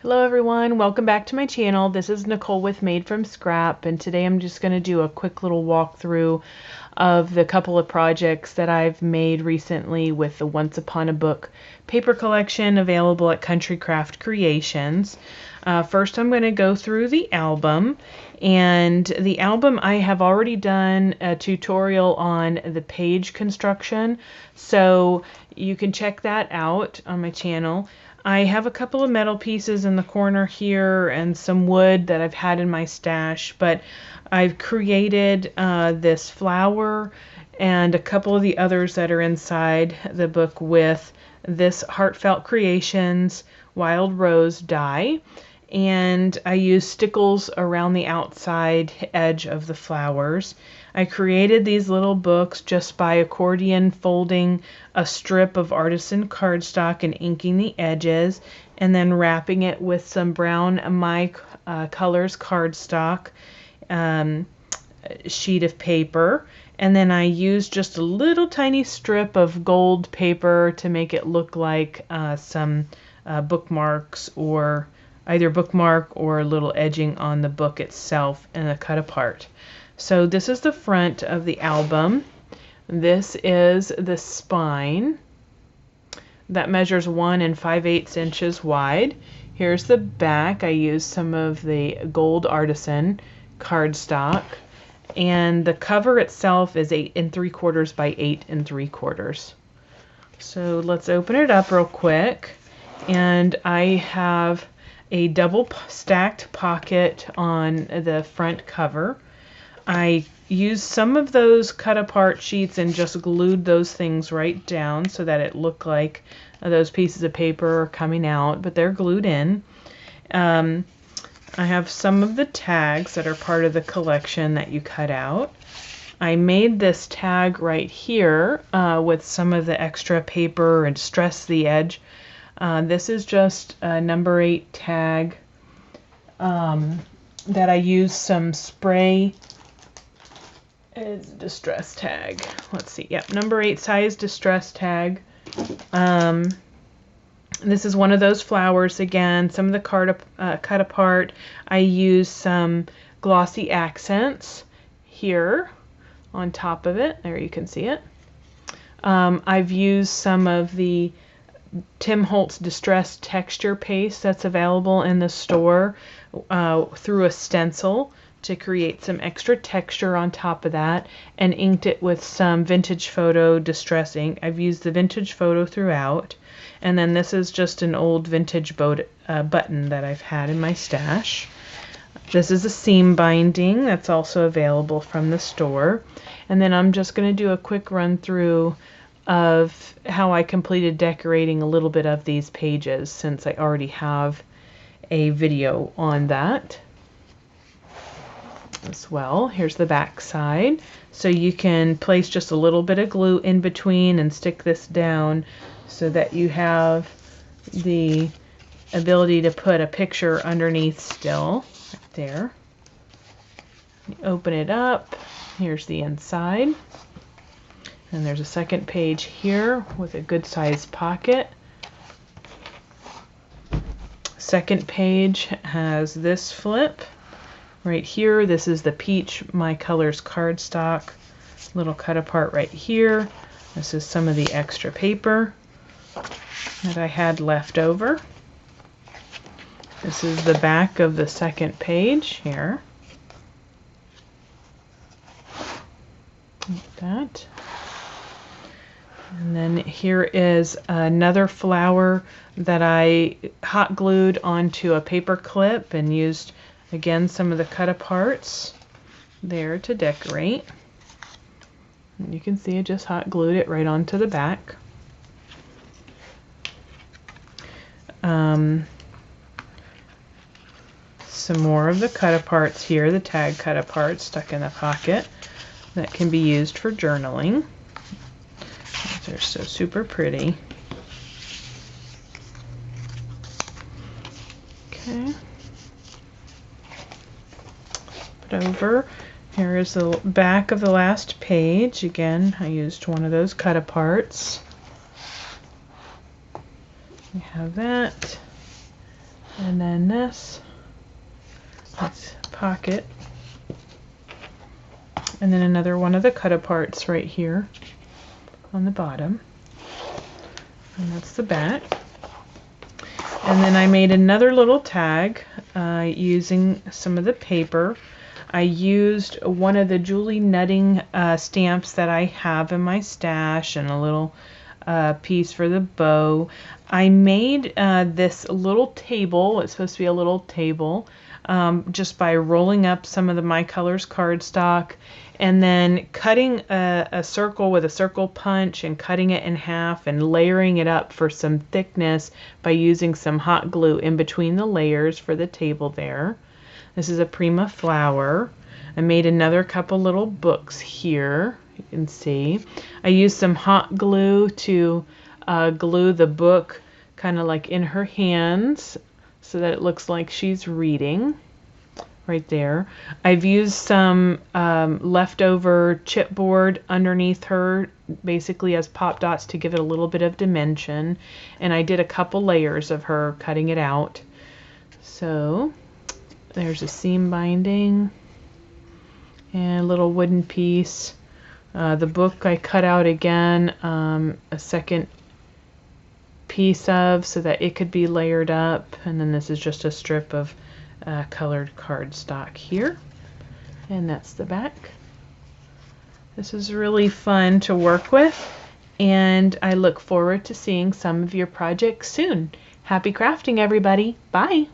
Hello everyone, welcome back to my channel. This is Nicole with Made from Scrap, and today I'm just going to do a quick little walkthrough of the couple of projects that I've made recently with the Once Upon a Book paper collection available at Country Craft Creations. First I'm going to go through the album, and the album I have already done a tutorial on the page construction, so you can check that out on my channel. I have a couple of metal pieces in the corner here and some wood that I've had in my stash, but I've created this flower and a couple of the others that are inside the book with this Heartfelt Creations Wild Rose die, and I use stickles around the outside edge of the flowers. I created these little books just by accordion folding a strip of Artisan cardstock and inking the edges, and then wrapping it with some brown My Colors cardstock sheet of paper. And then I used just a little tiny strip of gold paper to make it look like some bookmarks, or either bookmark or a little edging on the book itself and a cut apart. So this is the front of the album. This is the spine that measures 1 5/8 inches wide. Here's the back. I used some of the gold Artisan cardstock, and the cover itself is 8 3/4 by 8 3/4. So let's open it up real quick, and I have a double stacked pocket on the front cover. I used some of those cut apart sheets and just glued those things right down so that it looked like those pieces of paper are coming out, but they're glued in. I have some of the tags that are part of the collection that you cut out. I made this tag right here with some of the extra paper and distressed the edge. This is just a number 8 tag that I used some spray. It's a distress tag. Let's see. Yep, number 8 size distress tag. This is one of those flowers again. Some of the cut apart. I used some glossy accents here on top of it. There, you can see it. I've used some of the Tim Holtz Distress Texture Paste that's available in the store through a stencil to create some extra texture on top of that, and inked it with some Vintage Photo Distress ink. I've used the Vintage Photo throughout, and then this is just an old vintage button that I've had in my stash. This is a seam binding that's also available from the store, and then I'm just going to do a quick run through of how I completed decorating a little bit of these pages, since I already have a video on that as well. Here's the back side, so you can place just a little bit of glue in between and stick this down so that you have the ability to put a picture underneath still, right there. You open it up, here's the inside, and there's a second page here with a good sized pocket. Second page has this flip right here. This is the peach My Colors cardstock, little cut apart right here. This is some of the extra paper that I had left over. This is the back of the second page here. Like that. And then here is another flower that I hot glued onto a paper clip and used again some of the cut aparts there to decorate. And you can see I just hot glued it right onto the back. Some more of the cut aparts here, the tag cut aparts stuck in the pocket that can be used for journaling. They're so super pretty. Okay. Over. Here is the back of the last page. Again, I used one of those cut aparts. We have that. And then this, it's a pocket. And then another one of the cut aparts right here on the bottom. And that's the back. And then I made another little tag using some of the paper. I used one of the Julie Nutting stamps that I have in my stash and a little piece for the bow. I made this little table. It's supposed to be a little table just by rolling up some of the My Colors cardstock and then cutting a circle with a circle punch and cutting it in half and layering it up for some thickness by using some hot glue in between the layers for the table there. This is a Prima flower. I made another couple little books here. You can see. I used some hot glue to glue the book kind of like in her hands so that it looks like she's reading. Right there. I've used some leftover chipboard underneath her, basically as pop dots to give it a little bit of dimension. And I did a couple layers of her cutting it out. So there's a seam binding and a little wooden piece. The book I cut out again, a second piece of so that it could be layered up. And then this is just a strip of colored cardstock here, and that's the back. This is really fun to work with, and I look forward to seeing some of your projects soon. Happy crafting, everybody. Bye.